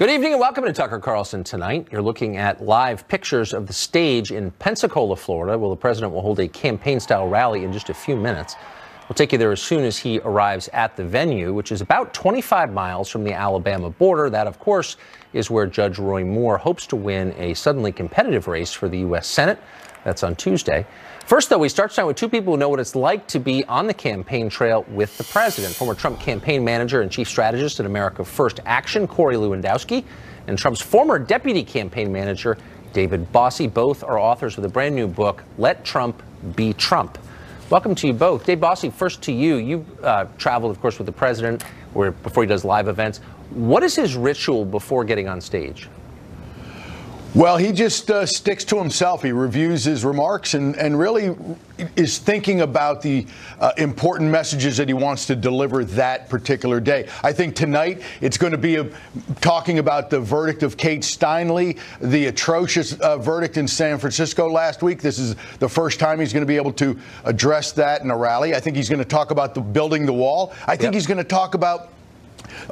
Good evening and welcome to Tucker Carlson Tonight. You're looking at live pictures of the stage in Pensacola, Florida. Well, the president will hold a campaign-style rally in just a few minutes. We'll take you there as soon as he arrives at the venue, which is about 25 miles from the Alabama border. That, of course, is where Judge Roy Moore hopes to win a suddenly competitive race for the U.S. Senate. That's on Tuesday. First, though, we start tonight with two people who know what it's like to be on the campaign trail with the president. Former Trump campaign manager and chief strategist at America First Action, Corey Lewandowski, and Trump's former deputy campaign manager, David Bossie. Both are authors of the brand new book, Let Trump Be Trump. Welcome to you both. Dave Bossie, first to you. You've traveled, of course, with the president before he does live events. What is his ritual before getting on stage? Well, he just sticks to himself. He reviews his remarks and really is thinking about the important messages that he wants to deliver that particular day. I think tonight it's going to be talking about the verdict of Kate Steinle, the atrocious verdict in San Francisco last week. This is the first time he's going to be able to address that in a rally. I think he's going to talk about building the wall. I think he's going to talk about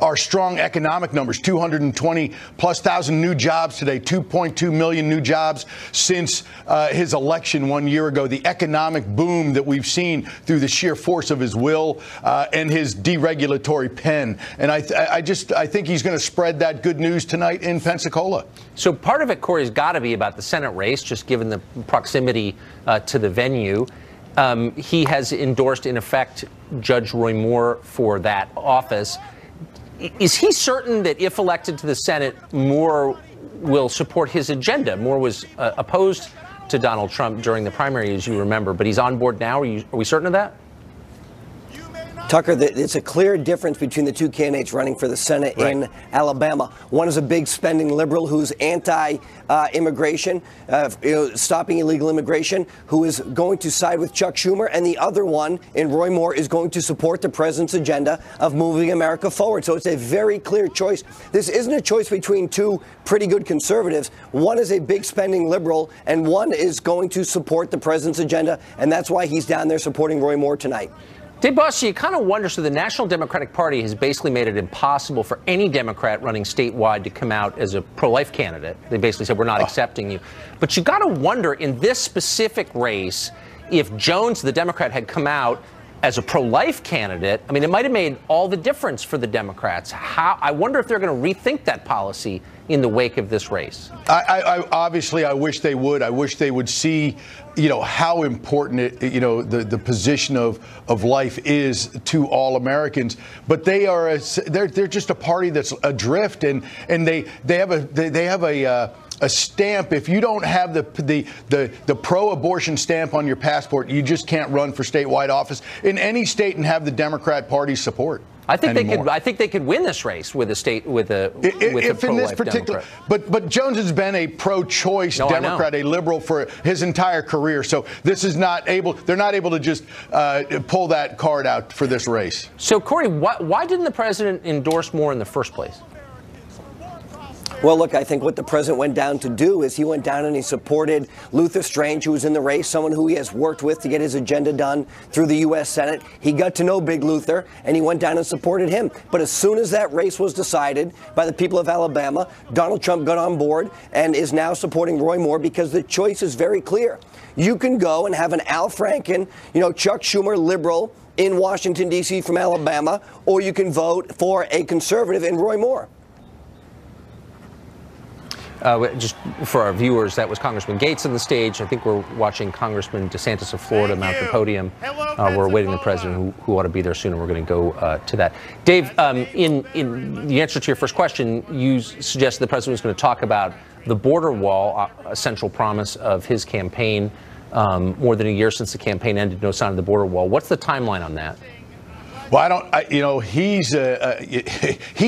our strong economic numbers, 220+ thousand new jobs today, 2.2 million new jobs since his election 1 year ago. The economic boom that we've seen through the sheer force of his will and his deregulatory pen. And I think he's going to spread that good news tonight in Pensacola. So part of it, Corey, has got to be about the Senate race, just given the proximity to the venue. He has endorsed, in effect, Judge Roy Moore for that office. Is he certain that if elected to the Senate, Moore will support his agenda? Moore was opposed to Donald Trump during the primary, as you remember, but he's on board now. Are we certain of that? Tucker, it's a clear difference between the two candidates running for the Senate in Alabama. One is a big spending liberal who's anti-immigration, stopping illegal immigration, who is going to side with Chuck Schumer. And the other one, in Roy Moore, is going to support the president's agenda of moving America forward. So it's a very clear choice. This isn't a choice between two pretty good conservatives. One is a big spending liberal, and one is going to support the president's agenda. And that's why he's down there supporting Roy Moore tonight. Dave Bossie, you kind of wonder, so the National Democratic Party has basically made it impossible for any Democrat running statewide to come out as a pro-life candidate. They basically said, we're not accepting you. But you got to wonder, in this specific race, if Jones, the Democrat, had come out as a pro-life candidate, I mean, it might have made all the difference for the Democrats. I wonder if they're going to rethink that policy in the wake of this race. Obviously, I wish they would. I wish they would see, how important the position of life is to all Americans. But they're just a party that's adrift, and they have a stamp. If you don't have the pro-abortion stamp on your passport, you just can't run for statewide office in any state and have the Democrat Party's support. I think they could win this race with a pro-life Democrat. But Jones has been a pro-choice Democrat, a liberal for his entire career. So this is they're not able to just pull that card out for this race. So Corey, why didn't the president endorse Moore in the first place? Well, look, I think what the president went down to do is he went down and he supported Luther Strange, who was in the race, someone who he has worked with to get his agenda done through the U.S. Senate. He got to know Big Luther, and he went down and supported him. But as soon as that race was decided by the people of Alabama, Donald Trump got on board and is now supporting Roy Moore because the choice is very clear. You can go and have an Al Franken, Chuck Schumer liberal in Washington, D.C. from Alabama, or you can vote for a conservative in Roy Moore. Just for our viewers, that was Congressman Gates on the stage. I think we're watching Congressman DeSantis of Florida mount the podium. We're awaiting the president who ought to be there soon, and we're going to go to that. Dave, in the answer to your first question, you suggested the president was going to talk about the border wall, a central promise of his campaign. More than a year since the campaign ended, no sign of the border wall. What's the timeline on that? Well, he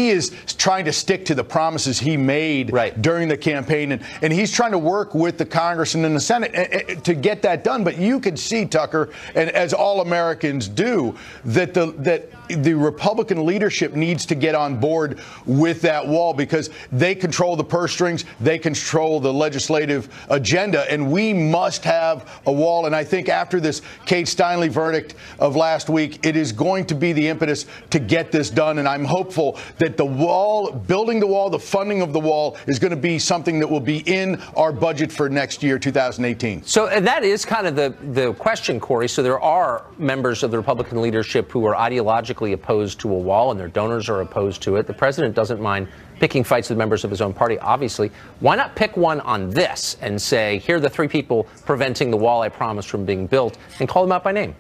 is trying to stick to the promises he made during the campaign, and he's trying to work with the Congress and in the Senate to get that done. But you could see, Tucker, and as all Americans do, that the Republican leadership needs to get on board with that wall because they control the purse strings, they control the legislative agenda, and we must have a wall. And I think after this Kate Steinle verdict of last week, it is going to be be the impetus to get this done. And I'm hopeful that the wall, building the wall, the funding of the wall is going to be something that will be in our budget for next year, 2018. So and that is kind of the question, Corey. So there are members of the Republican leadership who are ideologically opposed to a wall, and their donors are opposed to it. The president doesn't mind picking fights with members of his own party, obviously. Why not pick one on this and say, here are the three people preventing the wall I promised from being built, and call them out by name?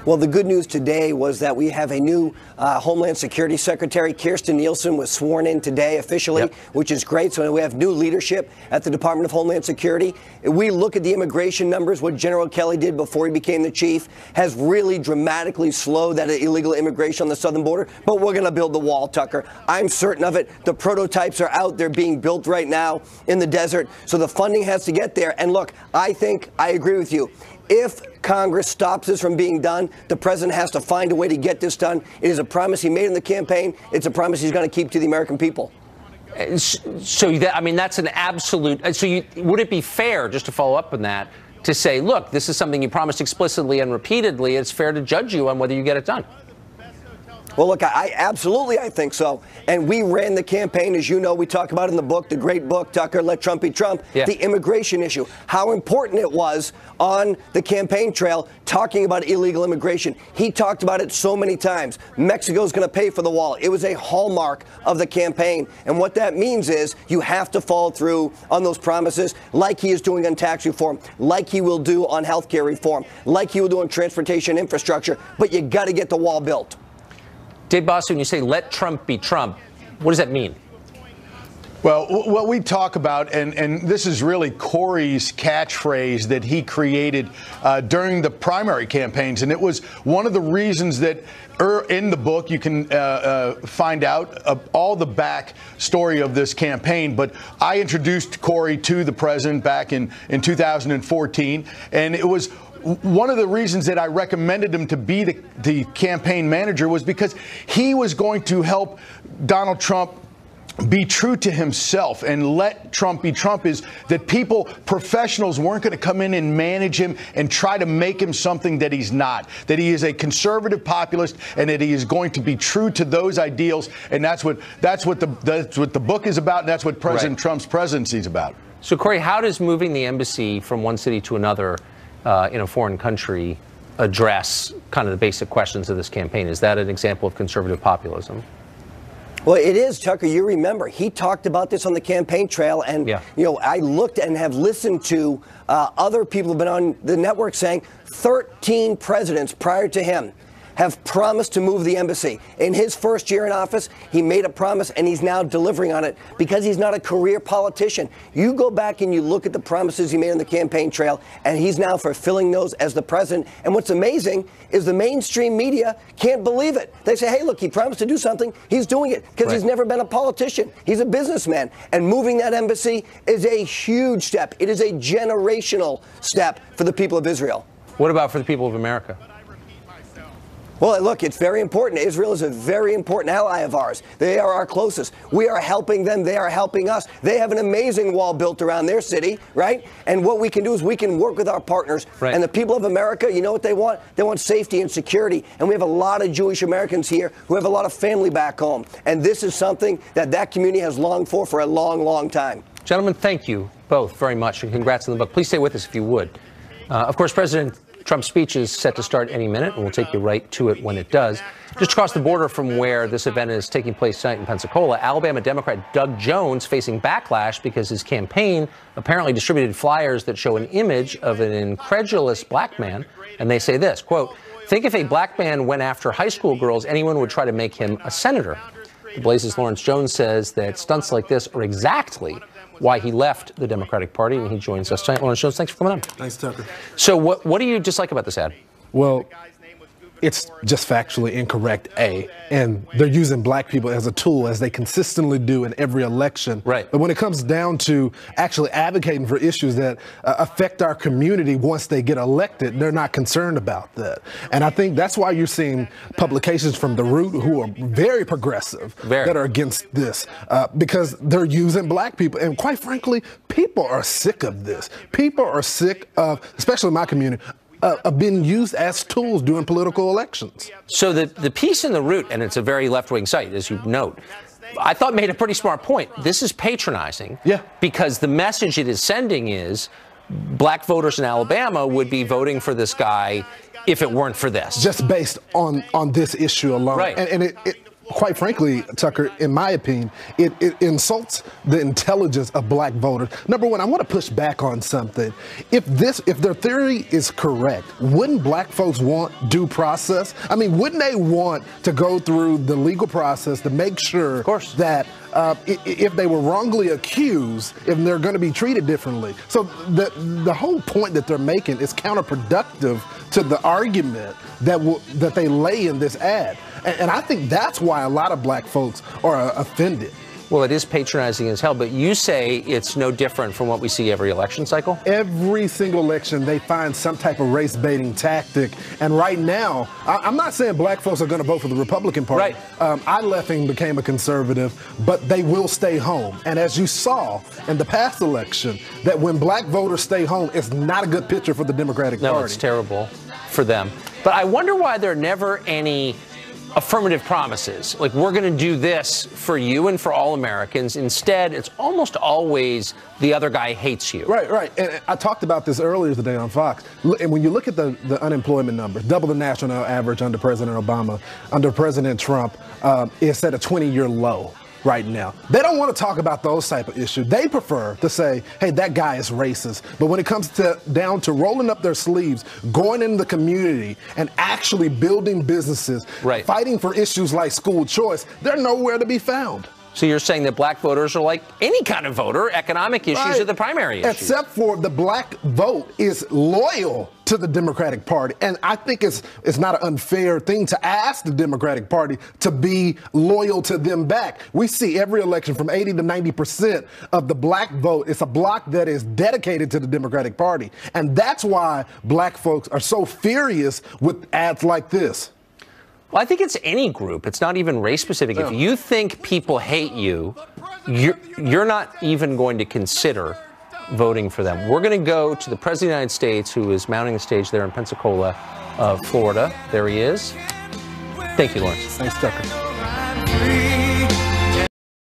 Well, the good news today was that we have a new Homeland Security Secretary. Kirstjen Nielsen was sworn in today officially, which is great. So we have new leadership at the Department of Homeland Security. If we look at the immigration numbers, what General Kelly did before he became the chief has really dramatically slowed that illegal immigration on the southern border. But we're going to build the wall, Tucker. I'm certain of it. The prototypes are out. They're being built right now in the desert. So the funding has to get there. And look, I think I agree with you. If Congress stops this from being done, the president has to find a way to get this done. It is a promise he made in the campaign. It's a promise he's going to keep to the American people. So, I mean, that's an absolute. So would it be fair, just to follow up on that, to say, look, this is something you promised explicitly and repeatedly. It's fair to judge you on whether you get it done. Well, look, I think so. And we ran the campaign, as you know, we talk about in the book, the great book, Tucker, Let Trump Be Trump, the immigration issue, how important it was on the campaign trail talking about illegal immigration. He talked about it so many times. Mexico's going to pay for the wall. It was a hallmark of the campaign. And what that means is you have to follow through on those promises, like he is doing on tax reform, like he will do on health care reform, like he will do on transportation infrastructure. But you got to get the wall built. Dave Boston, when you say let Trump be Trump, what does that mean? Well, what we talk about, and this is really Corey's catchphrase that he created during the primary campaigns, and it was one of the reasons that in the book you can find out all the back story of this campaign. But I introduced Corey to the president back in 2014, and it was one of the reasons that I recommended him to be the campaign manager was because he was going to help Donald Trump be true to himself and let Trump be Trump, is that professionals weren't going to come in and manage him and try to make him something that he's not, that he is a conservative populist and that he is going to be true to those ideals. And that's what the book is about. And that's what President Trump's presidency is about. So, Corey, how does moving the embassy from one city to another in a foreign country address kind of the basic questions of this campaign? Is that an example of conservative populism? Well, it is, Tucker. You remember, he talked about this on the campaign trail. And, you know, I looked and have listened to other people who've been on the network saying 13 presidents prior to him have promised to move the embassy. In his first year in office, he made a promise, and he's now delivering on it because he's not a career politician. You go back and you look at the promises he made on the campaign trail, and he's now fulfilling those as the president. And what's amazing is the mainstream media can't believe it. They say, hey, look, he promised to do something. He's doing it because he's never been a politician. He's a businessman. And moving that embassy is a huge step. It is a generational step for the people of Israel. What about for the people of America? Well, look, it's very important. Israel is a very important ally of ours. They are our closest. We are helping them. They are helping us. They have an amazing wall built around their city, right? And what we can do is we can work with our partners. And the people of America, you know what they want? They want safety and security. And we have a lot of Jewish Americans here who have a lot of family back home. And this is something that community has longed for a long, long time. Gentlemen, thank you both very much, and congrats on the book. Please stay with us if you would. Of course, President Trump's speech is set to start any minute, and we'll take you right to it when it does. Just across the border from where this event is taking place tonight in Pensacola, Alabama Democrat Doug Jones facing backlash because his campaign apparently distributed flyers that show an image of an incredulous black man. And they say this, quote, "Think if a black man went after high school girls, anyone would try to make him a senator." The Blaze's Lawrence Jones says that stunts like this are exactly why he left the Democratic Party, and he joins us tonight. Lawrence Jones, thanks for coming on. Thanks, Tucker. So what do you dislike about this ad? Well, it's just factually incorrect, A, and they're using black people as a tool, as they consistently do in every election. Right. But when it comes down to actually advocating for issues that affect our community once they get elected, they're not concerned about that. And I think that's why you're seeing publications from The Root who are very progressive that are against this, because they're using black people. And quite frankly, people are sick of this. People are sick of, especially my community, been used as tools during political elections. So the piece in the Root, and it's a very left-wing site, as you note, I thought made a pretty smart point. This is patronizing. Yeah. Because the message it is sending is black voters in Alabama would be voting for this guy if it weren't for this. Just based on this issue alone. Right. And it quite frankly, Tucker, in my opinion, it insults the intelligence of black voters. Number one, I want to push back on something. If their theory is correct, wouldn't black folks want due process? I mean, wouldn't they want to go through the legal process to make sure that if they were wrongly accused, if they're going to be treated differently? So the whole point that they're making is counterproductive to the argument that they lay in this ad. And I think that's why a lot of black folks are offended. Well, it is patronizing as hell, but you say it's no different from what we see every election cycle? Every single election, they find some type of race-baiting tactic. And right now, I'm not saying black folks are going to vote for the Republican Party. Right. I left and became a conservative, but they will stay home. And as you saw in the past election, that when black voters stay home, it's not a good picture for the Democratic Party. No, it's terrible for them. But I wonder why there are never any affirmative promises, like we're going to do this for you and for all Americans. Instead, it's almost always the other guy hates you. Right. And I talked about this earlier today on Fox. And when you look at the unemployment numbers, double the national average under President Obama, under President Trump, it's at a 20-year low right now. They don't want to talk about those type of issues. They prefer to say, hey, that guy is racist. But when it comes down to rolling up their sleeves, going into the community and actually building businesses, fighting for issues like school choice, they're nowhere to be found. So you're saying that black voters are like any kind of voter, economic issues are the primary issues. Except for the black vote is loyal to the Democratic Party. And I think it's not an unfair thing to ask the Democratic Party to be loyal to them back. We see every election from 80 to 90% of the black vote. It's a bloc that is dedicated to the Democratic Party. And that's why black folks are so furious with ads like this. Well, I think it's any group. It's not even race specific. If you think people hate you, you're not even going to consider voting for them. We're going to go to the President of the United States, who is mounting the stage there in Pensacola, Florida. There he is. Thank you, Lawrence. Thanks, Tucker.